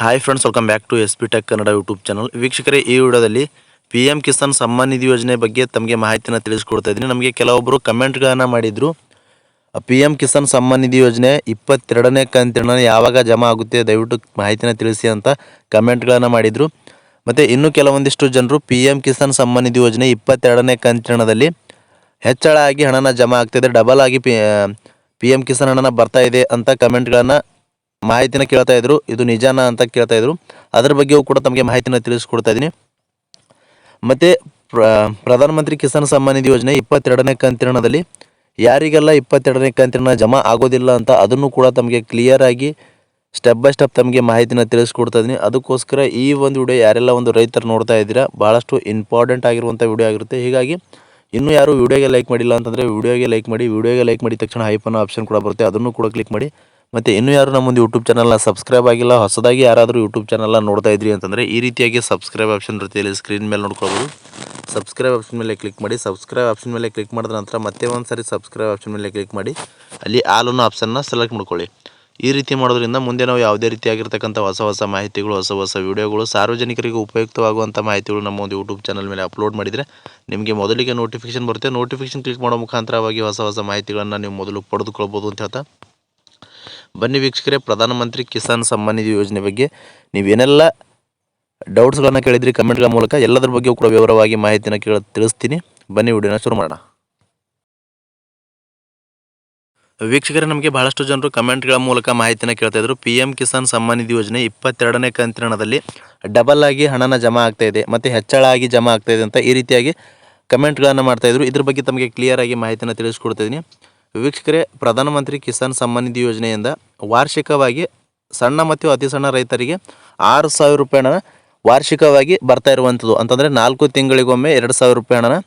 Hi friends, welcome back to S P tech Kannada YouTube channel. ವೀಕ್ಷಕರೇ, ಈ ವಿಡಿಯೋದಲ್ಲಿ P M Kisan Samman Nidhi ಯೋಜನೆ ಬಗ್ಗೆ ತಮಗೆ ಮಾಹಿತಿನ ತಿಳಿಸ್ಕೊಡ್ತಾ ಇದ್ದೀನಿ. ನಮಗೆ ಕೆಲವೊಬ್ಬರು ಕಮೆಂಟ್ಗಳನ್ನು ಮಾಡಿದರು, ಪಿ ಎಮ್ ಕಿಸಾನ್ ಸಮ್ಮಾನ್ ನಿಧಿ ಯೋಜನೆ 22ನೇ ಕಂತಿನ ಯಾವಾಗ ಜಮಾ ಆಗುತ್ತೆ, ದಯವಿಟ್ಟು ಮಾಹಿತಿನ ತಿಳಿಸಿ ಅಂತ ಕಮೆಂಟ್ಗಳನ್ನು ಮಾಡಿದರು. ಮತ್ತು ಇನ್ನೂ ಕೆಲವೊಂದಿಷ್ಟು ಜನರು ಪಿ ಎಮ್ ಕಿಸಾನ್ ಸಮ್ಮಾನ್ ನಿಧಿ ಯೋಜನೆ 22ನೇ ಕಂತಿನದಲ್ಲಿ ಹೆಚ್ಚಳ ಆಗಿ ಹಣನ ಜಮಾ ಆಗ್ತಿದೆ, ಡಬಲ್ ಆಗಿ ಪಿ ಎಮ್ ಕಿಸಾನ್ ಹಣನ ಬರ್ತಾ ಇದೆ ಅಂತ ಕಮೆಂಟ್ಗಳನ್ನು ಮಾಹಿತಿನ ಕೇಳ್ತಾ ಇದ್ರು. ಇದು ನಿಜಾನ ಅಂತ ಕೇಳ್ತಾ ಇದ್ರು. ಅದರ ಬಗ್ಗೆಯೂ ಕೂಡ ತಮಗೆ ಮಾಹಿತಿನ ತಿಳಿಸ್ಕೊಡ್ತಾ ಇದ್ದೀನಿ. ಮತ್ತು ಪ್ರಧಾನಮಂತ್ರಿ ಕಿಸಾನ್ ಸಮ್ಮಾನ್ ನಿಧಿ ಯೋಜನೆ 22ನೇ ಕಂತಿನದಲ್ಲಿ ಯಾರಿಗೆಲ್ಲ 22ನೇ ಕಂತಿನ ಜಮಾ ಆಗೋದಿಲ್ಲ ಅಂತ ಅದನ್ನು ಕೂಡ ತಮಗೆ ಕ್ಲಿಯರ್ ಆಗಿ ಸ್ಟೆಪ್ ಬೈ ಸ್ಟೆಪ್ ತಮಗೆ ಮಾಹಿತಿನ ತಿಳಿಸ್ಕೊಡ್ತಾ ಇದ್ದೀನಿ. ಅದಕ್ಕೋಸ್ಕರ ಈ ಒಂದು ವಿಡಿಯೋ ಯಾರೆಲ್ಲ ಒಂದು ರೈತರು ನೋಡ್ತಾ ಇದ್ದೀರಾ, ಭಾಳಷ್ಟು ಇಂಪಾರ್ಟೆಂಟ್ ಆಗಿರುವಂಥ ವಿಡಿಯೋ ಆಗಿರುತ್ತೆ. ಹೀಗಾಗಿ ಇನ್ನೂ ಯಾರು ವಿಡಿಯೋಗೆ ಲೈಕ್ ಮಾಡಿಲ್ಲ ಅಂತಂದರೆ ವಿಡಿಯೋಗೆ ಲೈಕ್ ಮಾಡಿ. ವಿಡಿಯೋಗೆ ಲೈಕ್ ಮಾಡಿದ ತಕ್ಷಣ ಹೈಪನ್ನು ಆಪ್ಷನ್ ಕೂಡ ಬರುತ್ತೆ, ಅದನ್ನು ಕೂಡ ಕ್ಲಿಕ್ ಮಾಡಿ. ಮತ್ತು ಇನ್ನೂ ಯಾರು ನಮ್ಮೊಂದು ಯೂಟ್ಯೂಬ್ ಚಾನಲ್ನ ಸಬ್ಸ್ಕ್ರೈಬ್ ಆಗಿಲ್ಲ, ಹೊಸದಾಗಿ ಯಾರಾದರೂ ಯೂಟ್ಯೂಬ್ ಚಾನಲ್ನ ನೋಡ್ತಾ ಇದ್ರಿ ಅಂತಂದರೆ ಈ ರೀತಿಯಾಗಿ ಸಬ್ಸ್ಕ್ರೈಬ್ ಆಪ್ಷನ್ ಇರುತ್ತೆ, ಇಲ್ಲಿ ಸ್ಕ್ರೀನ್ ಮೇಲೆ ನೋಡ್ಕೊಳ್ಬೋದು. ಸಬ್ಸ್ಕ್ರೈಬ್ ಆಪ್ಷನ್ ಮೇಲೆ ಕ್ಲಿಕ್ ಮಾಡಿ. ಸಬ್ಸ್ಕ್ರೈಬ್ ಆಪ್ಷನ್ ಮೇಲೆ ಕ್ಲಿಕ್ ಮಾಡಿದ ನಂತರ ಮತ್ತೆ ಒಂದು ಸಾರಿ ಸಬ್ಸ್ಕ್ರೈಬ್ ಆಪ್ಷನ್ ಮೇಲೆ ಕ್ಲಿಕ್ ಮಾಡಿ, ಅಲ್ಲಿ ಆಲ್ ಅನ್ನೋ ಆಪ್ಷನ್ನ ಸೆಲೆಕ್ಟ್ ಮಾಡ್ಕೊಳ್ಳಿ. ಈ ರೀತಿ ಮಾಡೋದ್ರಿಂದ ಮುಂದೆ ನಾವು ಯಾವುದೇ ರೀತಿಯಾಗಿರ್ತಕ್ಕಂಥ ಹೊಸ ಮಾಹಿತಿಗಳು, ಹೊಸ ವಿಡಿಯೋಗಳು, ಸಾರ್ವಜನಿಕರಿಗೆ ಉಪಯುಕ್ತವಾಗುವಂಥ ಮಾಹಿತಿಗಳು ನಮ್ಮ ಒಂದು ಯೂಟ್ಯೂಬ್ ಚಾನಲ್ ಮೇಲೆ ಅಪ್ಲೋಡ್ ಮಾಡಿದರೆ ನಿಮಗೆ ಮೊದಲಿಗೆ ನೋಟಿಫಿಕೇಶನ್ ಬರುತ್ತೆ. ನೋಟಿಫಿಕೇಶನ್ ಕ್ಲಿಕ್ ಮಾಡೋ ಮುಖಾಂತರವಾಗಿ ಹೊಸ ಮಾಹಿತಿಗಳನ್ನು ನೀವು ಮೊದಲು ಪಡೆದುಕೊಳ್ಬೋದು ಅಂತ ಹೇಳ್ತಾ, ಬನ್ನಿ ವೀಕ್ಷಕರೇ, ಪ್ರಧಾನಮಂತ್ರಿ ಕಿಸಾನ್ ಸಮ್ಮಾನ್ ನಿಧಿ ಯೋಜನೆ ಬಗ್ಗೆ ನೀವೇನೆಲ್ಲ ಡೌಟ್ಸ್ಗಳನ್ನು ಕೇಳಿದ್ರಿ ಕಮೆಂಟ್ಗಳ ಮೂಲಕ, ಎಲ್ಲದರ ಬಗ್ಗೆಯೂ ಕೂಡ ವಿವರವಾಗಿ ಮಾಹಿತಿನ ತಿಳಿಸ್ತೀನಿ. ಬನ್ನಿ ವಿಡಿಯೋನ ಶುರು ಮಾಡೋಣ. ವೀಕ್ಷಕರೇ, ನಮಗೆ ಬಹಳಷ್ಟು ಜನರು ಕಮೆಂಟ್ಗಳ ಮೂಲಕ ಮಾಹಿತಿನ ಕೇಳ್ತಾ ಇದ್ರು. ಪಿ ಎಮ್ ಕಿಸಾನ್ ಸಮ್ಮಾನ್ ನಿಧಿ ಯೋಜನೆ 22ನೇ ಕಂತಿನದಲ್ಲಿ ಡಬಲ್ ಆಗಿ ಹಣನ ಜಮಾ ಆಗ್ತಾ ಇದೆ ಮತ್ತು ಹೆಚ್ಚಳ ಆಗಿ ಜಮಾ ಆಗ್ತಾ ಇದೆ ಅಂತ ಈ ರೀತಿಯಾಗಿ ಕಮೆಂಟ್ಗಳನ್ನು ಮಾಡ್ತಾಯಿದ್ರು. ಇದ್ರ ಬಗ್ಗೆ ತಮಗೆ ಕ್ಲಿಯರ್ ಆಗಿ ಮಾಹಿತಿನ ತಿಳಿಸ್ಕೊಡ್ತಾ ಇದ್ದೀನಿ. ವೀಕ್ಷಕರೇ, ಪ್ರಧಾನಮಂತ್ರಿ ಕಿಸಾನ್ ಸಮ್ಮಾನ್ ನಿಧಿ ಯೋಜನೆಯಿಂದ ವಾರ್ಷಿಕವಾಗಿ ಸಣ್ಣ ಮತ್ತು ಅತಿ ಸಣ್ಣ ರೈತರಿಗೆ 6,000 ರೂಪಾಯಿ ಹಣ ವಾರ್ಷಿಕವಾಗಿ ಬರ್ತಾ ಇರುವಂಥದ್ದು. ಅಂತಂದರೆ 4 ತಿಂಗಳಿಗೊಮ್ಮೆ 2,000 ರೂಪಾಯಿ ಹಣನ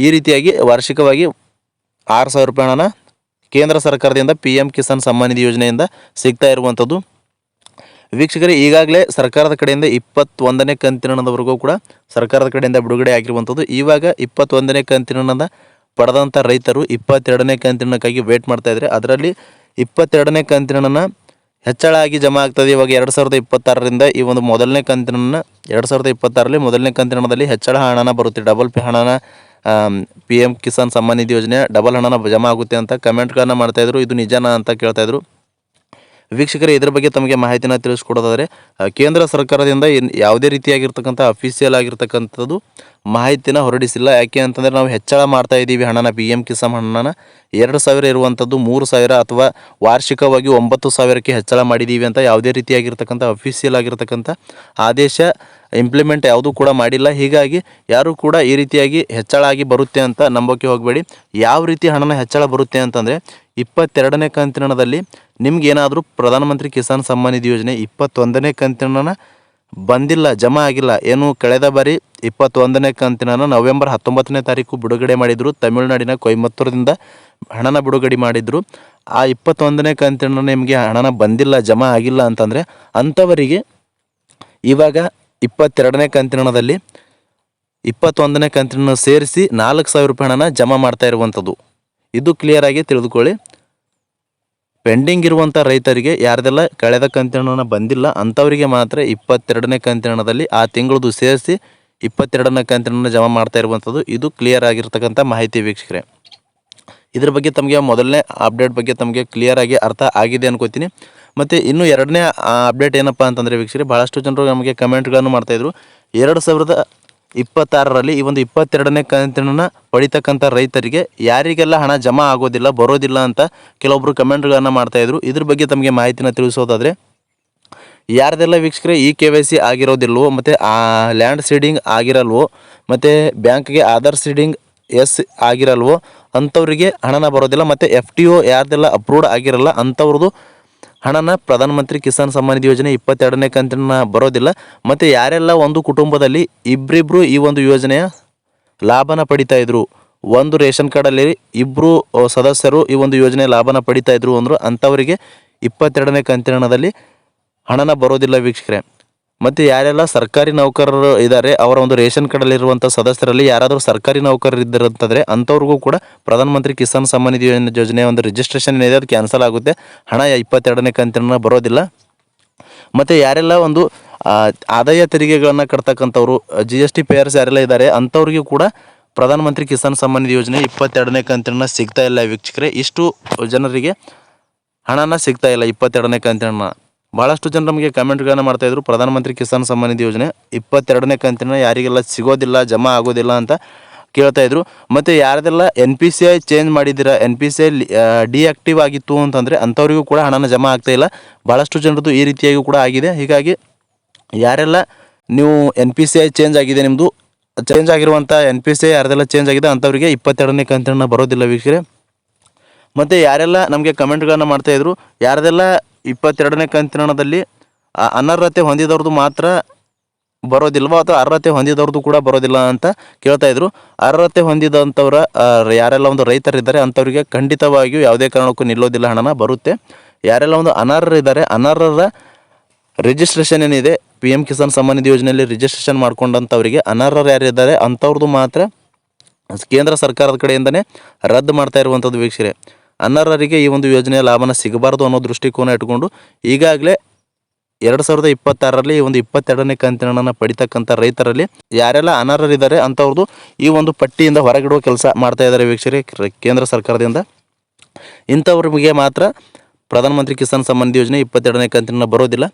ಈ ರೀತಿಯಾಗಿ ವಾರ್ಷಿಕವಾಗಿ 6,000 ರೂಪಾಯಿ ಹಣನ ಕೇಂದ್ರ ಸರ್ಕಾರದಿಂದ ಪಿ ಎಮ್ ಕಿಸಾನ್ ಸಮ್ಮಾನ್ ನಿಧಿ ಯೋಜನೆಯಿಂದ ಸಿಗ್ತಾ ಇರುವಂಥದ್ದು. ವೀಕ್ಷಕರೇ, ಈಗಾಗಲೇ ಸರ್ಕಾರದ ಕಡೆಯಿಂದ 21ನೇ ಕಂತಿನವರೆಗೂ ಕೂಡ ಸರ್ಕಾರದ ಕಡೆಯಿಂದ ಬಿಡುಗಡೆ ಆಗಿರುವಂಥದ್ದು. ಇವಾಗ 21ನೇ ಕಂತಿನದ ಪಡೆದಂಥ ರೈತರು 22ನೇ ಕಂತಿನಕ್ಕಾಗಿ ವೇಟ್ ಮಾಡ್ತಾ ಇದ್ದಾರೆ. ಅದರಲ್ಲಿ 22ನೇ ಕಂತಿನ ಹೆಚ್ಚಳ ಆಗಿ ಜಮಾ ಆಗ್ತದೆ. ಇವಾಗ 2026ರಿಂದ ಈ ಒಂದು ಮೊದಲನೇ ಕಂತಿನ 2026ರಲ್ಲಿ ಮೊದಲನೇ ಕಂತಿನದಲ್ಲಿ ಹೆಚ್ಚಳ ಹಣನ ಬರುತ್ತೆ, ಡಬಲ್ ಹಣನ ಪಿ ಎಮ್ ಕಿಸಾನ್ ಸಮ್ಮಾನ್ ನಿಧಿ ಯೋಜನೆ ಡಬಲ್ ಹಣನ ಜಮಾ ಆಗುತ್ತೆ ಅಂತ ಕಮೆಂಟ್ಗಳನ್ನು ಮಾಡ್ತಾಯಿದ್ರು. ಇದು ನಿಜಾನ ಅಂತ ಕೇಳ್ತಾಯಿದ್ರು. ವೀಕ್ಷಕರೇ, ಇದ್ರ ಬಗ್ಗೆ ತಮಗೆ ಮಾಹಿತಿನ ತಿಳಿಸ್ಕೊಡೋದಾದರೆ, ಕೇಂದ್ರ ಸರ್ಕಾರದಿಂದ ಯಾವುದೇ ರೀತಿಯಾಗಿರ್ತಕ್ಕಂಥ ಅಫಿಷಿಯಲ್ ಆಗಿರ್ತಕ್ಕಂಥದ್ದು ಮಾಹಿತಿನ ಹೊರಡಿಸಿಲ್ಲ. ಯಾಕೆ ಅಂತಂದರೆ ನಾವು ಹೆಚ್ಚಳ ಮಾಡ್ತಾ ಇದ್ದೀವಿ ಹಣನ, ಪಿ ಎಮ್ ಕಿಸಾನ್ ಹಣನ 2,000 ಇರುವಂಥದ್ದು 3,000 ಅಥವಾ ವಾರ್ಷಿಕವಾಗಿ 9,000ಕ್ಕೆ ಹೆಚ್ಚಳ ಮಾಡಿದ್ದೀವಿ ಅಂತ ಯಾವುದೇ ರೀತಿಯಾಗಿರ್ತಕ್ಕಂಥ ಅಫಿಷಿಯಲ್ ಆಗಿರ್ತಕ್ಕಂಥ ಆದೇಶ ಇಂಪ್ಲಿಮೆಂಟ್ ಯಾವುದೂ ಕೂಡ ಮಾಡಿಲ್ಲ. ಹೀಗಾಗಿ ಯಾರೂ ಕೂಡ ಈ ರೀತಿಯಾಗಿ ಹೆಚ್ಚಳ ಆಗಿ ಬರುತ್ತೆ ಅಂತ ನಂಬೋಕೆ ಹೋಗಬೇಡಿ. ಯಾವ ರೀತಿ ಹಣನ ಹೆಚ್ಚಳ ಬರುತ್ತೆ ಅಂತಂದರೆ, 22ನೇ ಕಂತಿನದಲ್ಲಿ ನಿಮ್ಗೇನಾದರೂ ಪ್ರಧಾನಮಂತ್ರಿ ಕಿಸಾನ್ ಸಮ್ಮಾನ್ ನಿಧಿ ಯೋಜನೆ 21ನೇ ಕಂತಿನ ಬಂದಿಲ್ಲ, ಜಮಾ ಆಗಿಲ್ಲ, ಏನು ಕಳೆದ ಬಾರಿ 21ನೇ ಕಂತಿನ ನವೆಂಬರ್ 19ನೇ ತಾರೀಕು ಬಿಡುಗಡೆ ಮಾಡಿದರು. ತಮಿಳುನಾಡಿನ ಕೊಯಮತ್ತೂರದಿಂದ ಹಣನ ಬಿಡುಗಡೆ ಮಾಡಿದರು. ಆ 21ನೇ ಕಂತಿನ ನಿಮಗೆ ಹಣನ ಬಂದಿಲ್ಲ, ಜಮಾ ಆಗಿಲ್ಲ ಅಂತಂದರೆ ಅಂಥವರಿಗೆ ಇವಾಗ 22ನೇ ಕಂತಿನದಲ್ಲಿ 21ನೇ ಕಂತಿನ ಸೇರಿಸಿ 4,000 ರೂಪಾಯಿ ಹಣನ ಜಮಾ ಮಾಡ್ತಾ ಇರುವಂಥದ್ದು. ಇದು ಕ್ಲಿಯರ್ ಆಗಿ ತಿಳಿದುಕೊಳ್ಳಿ. ಪೆಂಡಿಂಗ್ ಇರುವಂಥ ರೈತರಿಗೆ ಯಾರ್ದೆಲ್ಲ ಕಳೆದ ಕಂತಿನ ಬಂದಿಲ್ಲ ಅಂಥವರಿಗೆ ಮಾತ್ರ 22ನೇ ಕಂತಿನದಲ್ಲಿ ಆ ತಿಂಗಳದು ಸೇರಿಸಿ 22ನೇ ಕಂತಿನ ಜಮಾ ಮಾಡ್ತಾ ಇರುವಂಥದ್ದು. ಇದು ಕ್ಲಿಯರ್ ಆಗಿರ್ತಕ್ಕಂಥ ಮಾಹಿತಿ ವೀಕ್ಷಕರೇ. ಇದ್ರ ಬಗ್ಗೆ ತಮಗೆ ಮೊದಲನೇ ಅಪ್ಡೇಟ್ ಬಗ್ಗೆ ತಮಗೆ ಕ್ಲಿಯರ್ ಆಗಿ ಅರ್ಥ ಆಗಿದೆ ಅನ್ಕೋತೀನಿ. ಮತ್ತು ಇನ್ನು ಎರಡನೇ ಅಪ್ಡೇಟ್ ಏನಪ್ಪ ಅಂತಂದರೆ ವೀಕ್ಷಕರೇ, ಭಾಳಷ್ಟು ಜನರು ನಮಗೆ ಕಮೆಂಟ್ಗಳನ್ನು ಮಾಡ್ತಾಯಿದ್ರು. 2026ರಲ್ಲಿ ಈ ಒಂದು 22ನೇ ಕಂತಿನ ಪಡಿತಕ್ಕಂಥ ರೈತರಿಗೆ ಯಾರಿಗೆಲ್ಲ ಹಣ ಜಮಾ ಆಗೋದಿಲ್ಲ, ಬರೋದಿಲ್ಲ ಅಂತ ಕೆಲವೊಬ್ಬರು ಕಮೆಂಟ್ಗಳನ್ನು ಮಾಡ್ತಾಯಿದ್ರು. ಇದ್ರ ಬಗ್ಗೆ ತಮಗೆ ಮಾಹಿತಿನ ತಿಳಿಸೋದಾದರೆ, ಯಾರ್ದೆಲ್ಲ ವೀಕ್ಷಕರೇ ಈ KYC ಆಗಿರೋದಿಲ್ವೋ, ಮತ್ತು ಆ ಲ್ಯಾಂಡ್ ಸೀಡಿಂಗ್ ಆಗಿರಲ್ವೋ, ಮತ್ತು ಬ್ಯಾಂಕ್ಗೆ ಆಧಾರ್ ಸೀಡಿಂಗ್ ಆಗಿರಲ್ವೋ ಅಂಥವ್ರಿಗೆ ಹಣನ ಬರೋದಿಲ್ಲ. ಮತ್ತು FTO ಯಾರ್ದೆಲ್ಲ ಅಪ್ರೂವ್ಡ್ ಆಗಿರಲ್ಲ ಅಂಥವ್ರದ್ದು ಹಣನ ಪ್ರಧಾನಮಂತ್ರಿ ಕಿಸಾನ್ ಸಮ್ಮಾನ್ ನಿಧಿ ಯೋಜನೆ 22ನೇ ಕಂತಿನ ಬರೋದಿಲ್ಲ. ಮತ್ತು ಯಾರೆಲ್ಲ ಒಂದು ಕುಟುಂಬದಲ್ಲಿ ಇಬ್ಬರಿಬ್ಬರು ಈ ಒಂದು ಯೋಜನೆಯ ಲಾಭನ ಪಡಿತಾ ಇದ್ರು, ಒಂದು ರೇಷನ್ ಕಾರ್ಡಲ್ಲಿ 2 ಸದಸ್ಯರು ಈ ಒಂದು ಯೋಜನೆ ಲಾಭನ ಪಡಿತಾ ಇದ್ರು ಅಂದರು, ಅಂಥವರಿಗೆ 22ನೇ ಕಂತಿನದಲ್ಲಿ ಹಣನ ಬರೋದಿಲ್ಲ ವೀಕ್ಷಕರೇ. ಮತ್ತು ಯಾರೆಲ್ಲ ಸರ್ಕಾರಿ ನೌಕರರು ಇದ್ದಾರೆ, ಅವರ ಒಂದು ರೇಷನ್ ಕಾರ್ಡಲ್ಲಿರುವಂಥ ಸದಸ್ಯರಲ್ಲಿ ಯಾರಾದರೂ ಸರ್ಕಾರಿ ನೌಕರರು ಇದ್ದರಂತಂದರೆ ಅಂಥವ್ರಿಗೂ ಕೂಡ ಪ್ರಧಾನಮಂತ್ರಿ ಕಿಸಾನ್ ಸಮ್ಮಾನ್ ನಿಧಿ ಯೋಜನೆಯ ಒಂದು ರಿಜಿಸ್ಟ್ರೇಷನ್ ಏನಿದೆ ಅದು ಕ್ಯಾನ್ಸಲ್ ಆಗುತ್ತೆ, ಹಣ 22ನೇ ಕಂತಿನ ಬರೋದಿಲ್ಲ. ಮತ್ತು ಯಾರೆಲ್ಲ ಒಂದು ಆದಾಯ ತೆರಿಗೆಗಳನ್ನು ಕಟ್ತಕ್ಕಂಥವ್ರು GST ಪೇಯರ್ಸ್ ಯಾರೆಲ್ಲ ಇದ್ದಾರೆ ಅಂಥವ್ರಿಗೂ ಕೂಡ ಪ್ರಧಾನಮಂತ್ರಿ ಕಿಸಾನ್ ಸಮ್ಮಾನ್ ನಿಧಿ ಯೋಜನೆ 22ನೇ ಕಂತಿನ ಸಿಗ್ತಾ ಇಲ್ಲ ವೀಕ್ಷಕರೇ. ಇಷ್ಟು ಜನರಿಗೆ ಹಣನ ಸಿಗ್ತಾ ಇಲ್ಲ 22ನೇ ಕಂತಿನ. ಭಾಳಷ್ಟು ಜನರು ನಮಗೆ ಕಮೆಂಟ್ಗಳನ್ನು ಮಾಡ್ತಾಯಿದ್ರು, ಪ್ರಧಾನಮಂತ್ರಿ ಕಿಸಾನ್ ಸಮ್ಮಾನ್ ನಿಧಿ ಯೋಜನೆ 22ನೇ ಕಂತಿನ ಯಾರಿಗೆಲ್ಲ ಸಿಗೋದಿಲ್ಲ, ಜಮಾ ಆಗೋದಿಲ್ಲ ಅಂತ ಕೇಳ್ತಾಯಿದ್ರು. ಮತ್ತು ಯಾರ್ದೆಲ್ಲ NPCI ಚೇಂಜ್ ಮಾಡಿದ್ದೀರಾ, NPCI ಡಿಆಕ್ಟಿವ್ ಆಗಿತ್ತು ಅಂತಂದರೆ ಅಂಥವ್ರಿಗೂ ಕೂಡ ಹಣನ ಜಮಾ ಆಗ್ತಾಯಿಲ್ಲ. ಭಾಳಷ್ಟು ಜನರದ್ದು ಈ ರೀತಿಯಾಗಿ ಕೂಡ ಆಗಿದೆ. ಹೀಗಾಗಿ ಯಾರೆಲ್ಲ ನೀವು NPCI ಚೇಂಜ್ ಆಗಿದೆ, ನಿಮ್ಮದು ಚೇಂಜ್ ಆಗಿರುವಂಥ NPCI ಯಾರ್ದೆಲ್ಲ ಚೇಂಜ್ ಆಗಿದೆ ಅಂಥವ್ರಿಗೆ 22ನೇ ಕಂತಿನ ಬರೋದಿಲ್ಲ ವೀಕ್ಷಕರೇ. ಮತ್ತು ಯಾರೆಲ್ಲ ನಮಗೆ ಕಮೆಂಟ್ಗಳನ್ನು ಮಾಡ್ತಾಯಿದ್ರು, ಯಾರ್ದೆಲ್ಲ 22ನೇ ಕಂತಿನದಲ್ಲಿ ಅನರ್ಹತೆ ಹೊಂದಿದವ್ರದ್ದು ಮಾತ್ರ ಬರೋದಿಲ್ವ ಅಥವಾ ಅರ್ಹತೆ ಹೊಂದಿದವ್ರದ್ದು ಕೂಡ ಬರೋದಿಲ್ಲ ಅಂತ ಕೇಳ್ತಾಯಿದ್ರು. ಅರ್ಹತೆ ಹೊಂದಿದಂಥವ್ರ ಯಾರೆಲ್ಲ ಒಂದು ರೈತರಿದ್ದಾರೆ ಅಂಥವ್ರಿಗೆ ಖಂಡಿತವಾಗಿಯೂ ಯಾವುದೇ ಕಾರಣಕ್ಕೂ ನಿಲ್ಲೋದಿಲ್ಲ, ಹಣನ ಬರುತ್ತೆ. ಯಾರೆಲ್ಲ ಒಂದು ಅನರ್ಹರಿದ್ದಾರೆ, ಅನರ್ಹರ ರಿಜಿಸ್ಟ್ರೇಷನ್ ಏನಿದೆ PM ಕಿಸಾನ್ ಸಮ್ಮಾನ್ ನಿಧಿ ಯೋಜನೆಯಲ್ಲಿ ರಿಜಿಸ್ಟ್ರೇಷನ್ ಮಾಡ್ಕೊಂಡಂಥವರಿಗೆ, ಅನರ್ಹರು ಯಾರಿದ್ದಾರೆ ಅಂಥವ್ರದ್ದು ಮಾತ್ರ ಕೇಂದ್ರ ಸರ್ಕಾರದ ಕಡೆಯಿಂದನೇ ರದ್ದು ಮಾಡ್ತಾ ಇರುವಂಥದ್ದು ವೀಕ್ಷಕರೇ. ಅನರ್ಹರಿಗೆ ಈ ಒಂದು ಯೋಜನೆಯ ಲಾಭನ ಸಿಗಬಾರ್ದು ಅನ್ನೋ ದೃಷ್ಟಿಕೋನ ಇಟ್ಕೊಂಡು ಈಗಾಗಲೇ 2026ರಲ್ಲಿ ಈ ಒಂದು 22ನೇ ಕಂತಿನ ಪಡಿತಕ್ಕಂಥ ರೈತರಲ್ಲಿ ಯಾರೆಲ್ಲ ಅನರ್ಹರಿದ್ದಾರೆ ಅಂಥವ್ರದ್ದು ಈ ಒಂದು ಪಟ್ಟಿಯಿಂದ ಹೊರಗಿಡುವ ಕೆಲಸ ಮಾಡ್ತಾ ಇದ್ದಾರೆ ವೀಕ್ಷಕರೇ ಕೇಂದ್ರ ಸರ್ಕಾರದಿಂದ. ಇಂಥವ್ರಿಗೆ ಮಾತ್ರ ಪ್ರಧಾನಮಂತ್ರಿ ಕಿಸಾನ್ ಸಮ್ಮಾನ್ ನಿಧಿ ಯೋಜನೆ 22ನೇ ಕಂತಿನ ಬರೋದಿಲ್ಲ.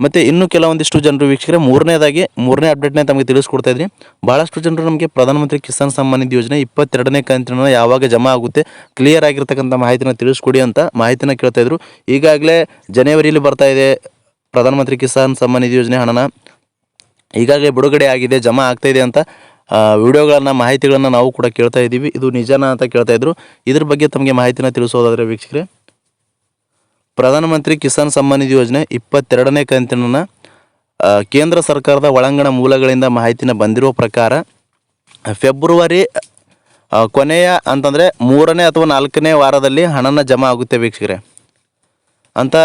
ಮತ್ತು ಇನ್ನೂ ಕೆಲವೊಂದಿಷ್ಟು ಜನರು ವೀಕ್ಷಕರೇ ಮೂರನೇ ಅಪ್ಡೇಟ್ನೇ ತಮಗೆ ತಿಳಿಸ್ಕೊಡ್ತಾ ಇದ್ದೀನಿ. ಭಾಳಷ್ಟು ಜನರು ನಮಗೆ ಪ್ರಧಾನಮಂತ್ರಿ ಕಿಸಾನ್ ಸಮ್ಮಾನ್ ನಿಧಿ ಯೋಜನೆ 22ನೇ ಕಂತಿನ ಯಾವಾಗ ಜಮಾ ಆಗುತ್ತೆ ಕ್ಲಿಯರ್ ಆಗಿರ್ತಕ್ಕಂಥ ಮಾಹಿತಿನ ತಿಳಿಸ್ಕೊಡಿ ಅಂತ ಮಾಹಿತಿನ ಕೇಳ್ತಾಯಿದ್ರು. ಈಗಾಗಲೇ ಜನವರಿಯಲ್ಲಿ ಬರ್ತಾ ಇದೆ ಪ್ರಧಾನಮಂತ್ರಿ ಕಿಸಾನ್ ಸಮ್ಮಾನ್ ನಿಧಿ ಯೋಜನೆ ಹಣನ ಈಗಾಗಲೇ ಬಿಡುಗಡೆ ಆಗಿದೆ, ಜಮಾ ಆಗ್ತಾಯಿದೆ ಅಂತ ವಿಡಿಯೋಗಳನ್ನು ಮಾಹಿತಿಗಳನ್ನು ನಾವು ಕೂಡ ಕೇಳ್ತಾ ಇದ್ದೀವಿ. ಇದು ನಿಜನಾ ಅಂತ ಕೇಳ್ತಾಯಿದ್ರು. ಇದ್ರ ಬಗ್ಗೆ ತಮಗೆ ಮಾಹಿತಿನ ತಿಳಿಸೋದಾದರೆ ವೀಕ್ಷಕರೇ, ಪ್ರಧಾನಮಂತ್ರಿ ಕಿಸಾನ್ ಸಮ್ಮಾನ್ ನಿಧಿ ಯೋಜನೆ 22ನೇ ಕಂತಿನ ಕೇಂದ್ರ ಸರ್ಕಾರದ ಒಳಾಂಗಣ ಮೂಲಗಳಿಂದ ಮಾಹಿತಿನ ಬಂದಿರೋ ಪ್ರಕಾರ ಫೆಬ್ರವರಿ ಕೊನೆಯ ಅಂತಂದರೆ 3ನೇ ಅಥವಾ 4ನೇ ವಾರದಲ್ಲಿ ಹಣನ ಜಮಾ ಆಗುತ್ತೆ ವೀಕ್ಷಕರೇ ಅಂತ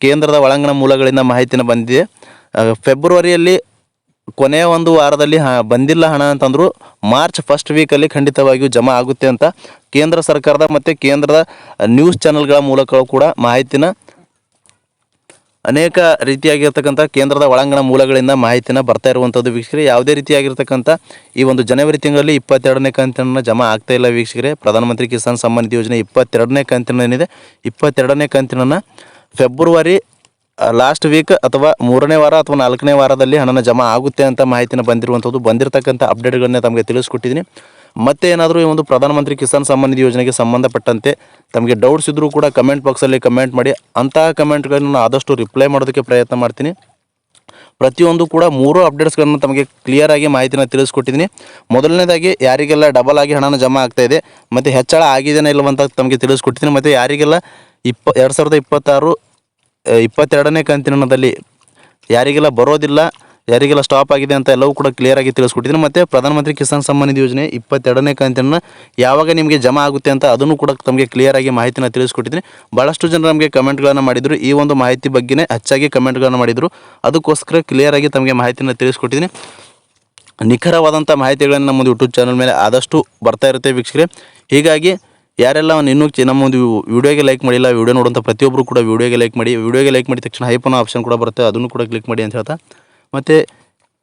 ಕೇಂದ್ರದ ಒಳಾಂಗಣ ಮೂಲಗಳಿಂದ ಮಾಹಿತಿನ ಬಂದಿದೆ. ಫೆಬ್ರವರಿಯಲ್ಲಿ ಕೊನೆಯ ಒಂದು ವಾರದಲ್ಲಿ ಬಂದಿಲ್ಲ ಹಣ ಅಂತಂದರೂ ಮಾರ್ಚ್ ಫಸ್ಟ್ ವೀಕಲ್ಲಿ ಖಂಡಿತವಾಗಿಯೂ ಜಮಾ ಆಗುತ್ತೆ ಅಂತ ಕೇಂದ್ರ ಸರ್ಕಾರದ ಮತ್ತು ಕೇಂದ್ರದ ನ್ಯೂಸ್ ಚಾನಲ್ಗಳ ಮೂಲಕ ಕೂಡ ಮಾಹಿತಿನ ಅನೇಕ ರೀತಿಯಾಗಿರ್ತಕ್ಕಂಥ ಕೇಂದ್ರದ ಒಳಾಂಗಣ ಮೂಲಗಳಿಂದ ಮಾಹಿತಿನ ಬರ್ತಾ ಇರುವಂಥದ್ದು ವೀಕ್ಷಕರೇ. ಯಾವುದೇ ರೀತಿಯಾಗಿರ್ತಕ್ಕಂಥ ಈ ಒಂದು ಜನವರಿ ತಿಂಗಳಲ್ಲಿ 22ನೇ ಕಂತಿನ ಜಮಾ ಆಗ್ತಾ ಇಲ್ಲ ವೀಕ್ಷಕರೇ. ಪ್ರಧಾನಮಂತ್ರಿ ಕಿಸಾನ್ ಸಮ್ಮಾನ್ ನಿಧಿ ಯೋಜನೆ 22ನೇ ಕಂತಿನ ಏನಿದೆ 22ನೇ ಕಂತಿನ ಫೆಬ್ರವರಿ ಲಾಸ್ಟ್ ವೀಕ್ ಅಥವಾ 3ನೇ ವಾರ ಅಥವಾ 4ನೇ ವಾರದಲ್ಲಿ ಹಣನ ಜಮಾ ಆಗುತ್ತೆ ಅಂತ ಮಾಹಿತಿನ ಬಂದಿರತಕ್ಕಂಥ ಅಪ್ಡೇಟ್ಗಳನ್ನೇ ತಮಗೆ ತಿಳಿಸ್ಕೊಟ್ಟಿದ್ದೀನಿ. ಮತ್ತೆ ಏನಾದರೂ ಈ ಒಂದು ಪ್ರಧಾನಮಂತ್ರಿ ಕಿಸಾನ್ ಸಮ್ಮಾನ್ ನಿಧಿ ಯೋಜನೆಗೆ ಸಂಬಂಧಪಟ್ಟಂತೆ ತಮಗೆ ಡೌಟ್ಸ್ ಇದ್ದರೂ ಕೂಡ ಕಮೆಂಟ್ ಬಾಕ್ಸಲ್ಲಿ ಕಮೆಂಟ್ ಮಾಡಿ. ಅಂತಹ ಕಮೆಂಟ್ಗಳನ್ನು ನಾನು ಆದಷ್ಟು ರಿಪ್ಲೈ ಮಾಡೋದಕ್ಕೆ ಪ್ರಯತ್ನ ಮಾಡ್ತೀನಿ. ಪ್ರತಿಯೊಂದು ಕೂಡ 3 ಅಪ್ಡೇಟ್ಸ್ಗಳನ್ನು ತಮಗೆ ಕ್ಲಿಯರಾಗಿ ಮಾಹಿತಿನ ತಿಳಿಸ್ಕೊಟ್ಟಿದ್ದೀನಿ. ಮೊದಲನೇದಾಗಿ ಯಾರಿಗೆಲ್ಲ ಡಬಲ್ ಆಗಿ ಹಣನ ಜಮಾ ಆಗ್ತಾಯಿದೆ ಮತ್ತು ಹೆಚ್ಚಳ ಆಗಿದೆಯೇ ಇಲ್ಲವಂತ ತಮಗೆ ತಿಳಿಸ್ಕೊಟ್ಟಿದ್ದೀನಿ. ಮತ್ತು ಯಾರಿಗೆಲ್ಲ 2026 22ನೇ ಕಂತಿನದಲ್ಲಿ ಯಾರಿಗೆಲ್ಲ ಬರೋದಿಲ್ಲ, ಯಾರಿಗೆಲ್ಲ ಸ್ಟಾಪ್ ಆಗಿದೆ ಅಂತ ಎಲ್ಲವೂ ಕೂಡ ಕ್ಲಿಯರಾಗಿ ತಿಳಿಸ್ಕೊಟ್ಟಿದ್ದೀನಿ. ಮತ್ತು ಪ್ರಧಾನಮಂತ್ರಿ ಕಿಸಾನ್ ಸಮ್ಮಾನ್ ನಿಧಿ ಯೋಜನೆ 22ನೇ ಕಂತಿನ ಯಾವಾಗ ನಿಮಗೆ ಜಮಾ ಆಗುತ್ತೆ ಅಂತ ಅದನ್ನು ಕೂಡ ತಮಗೆ ಕ್ಲಿಯರಾಗಿ ಮಾಹಿತಿನ ತಿಳಿಸ್ಕೊಟ್ಟಿದ್ದೀನಿ. ಭಾಳಷ್ಟು ಜನರು ನಮಗೆ ಕಮೆಂಟ್ಗಳನ್ನು ಮಾಡಿದರು, ಈ ಒಂದು ಮಾಹಿತಿ ಬಗ್ಗೆನೇ ಹೆಚ್ಚಾಗಿ ಕಮೆಂಟ್ಗಳನ್ನು ಮಾಡಿದರು. ಅದಕ್ಕೋಸ್ಕರ ಕ್ಲಿಯರಾಗಿ ತಮಗೆ ಮಾಹಿತಿನ ತಿಳಿಸ್ಕೊಟ್ಟಿದ್ದೀನಿ. ನಿಖರವಾದಂಥ ಮಾಹಿತಿಗಳನ್ನು ನಮ್ಮ ಒಂದು ಯೂಟ್ಯೂಬ್ ಚಾನಲ್ ಮೇಲೆ ಆದಷ್ಟು ಬರ್ತಾ ಇರುತ್ತೆ ವೀಕ್ಷಕರೇ. ಹೀಗಾಗಿ ಯಾರೆಲ್ಲ ಇನ್ನೂ ನಮ್ಮ ಒಂದು ವಿಡಿಯೋಗೆ ಲೈಕ್ ಮಾಡಿಲ್ಲ, ವಿಡಿಯೋ ನೋಡುವಂಥ ಪ್ರತಿಯೊಬ್ಬರು ಕೂಡ ವಿಡಿಯೋಗೆ ಲೈಕ್ ಮಾಡಿ. ವಿಡಿಯೋಗೆ ಲೈಕ್ ಮಾಡಿದ ತಕ್ಷಣ ಹೈಪ್ ಅನ್ನೋ ಆಪ್ಷನ್ ಕೂಡ ಬರುತ್ತೆ, ಅದನ್ನು ಕೂಡ ಕ್ಲಿಕ್ ಮಾಡಿ ಅಂತ ಹೇಳ್ತಾ, ಮತ್ತು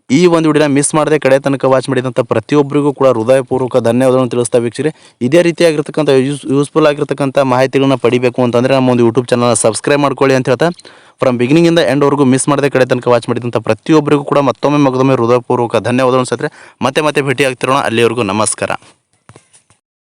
ಈ ಒಂದು ವಿಡಿಯೋನ ಮಿಸ್ ಮಾಡದೆ ಕಡೆ ತನಕ ವಾಚ್ ಮಾಡಿದಂಥ ಪ್ರತಿಯೊಬ್ಬರಿಗೂ ಕೂಡ ಹೃದಯಪೂರ್ವಕ ಧನ್ಯವಾದಗಳನ್ನು ತಿಳಿಸ್ತಾ ವೀಕ್ಷಕರೇ. ಇದೇ ರೀತಿಯಾಗಿರ್ತಕ್ಕಂಥ ಯೂಸ್ಫುಲ್ ಆಗಿರ್ತಕ್ಕಂಥ ಮಾಹಿತಿಗಳನ್ನ ಪಡಿಬೇಕು ಅಂತಂದರೆ ನಮ್ಮ ಒಂದು ಯೂಟ್ಯೂಬ್ ಚಾನಲ್ನ ಸಬ್ಸ್ಕ್ರೈಬ್ ಮಾಡ್ಕೊಳ್ಳಿ ಅಂತ ಹೇಳ್ತಾ, ಫ್ರಮ್ ಬಿಗಿನಿಂಗಿಂದ ಎಂಡ್ವರೆಗೂ ಮಿಸ್ ಮಾಡದೆ ಕಡೆ ತನಕ ವಾಚ್ ಮಾಡಿದಂಥ ಪ್ರತಿಯೊಬ್ಬರಿಗೂ ಕೂಡ ಮತ್ತೊಮ್ಮೆ ಹೃದಯಪೂರ್ವಕ ಧನ್ಯವಾದಗಳನ್ನು ಸತ್ರೆ ಮತ್ತೆ ಭೇಟಿ ಆಗ್ತಿರೋಣ. ಅಲ್ಲಿವರೆಗೂ ನಮಸ್ಕಾರ.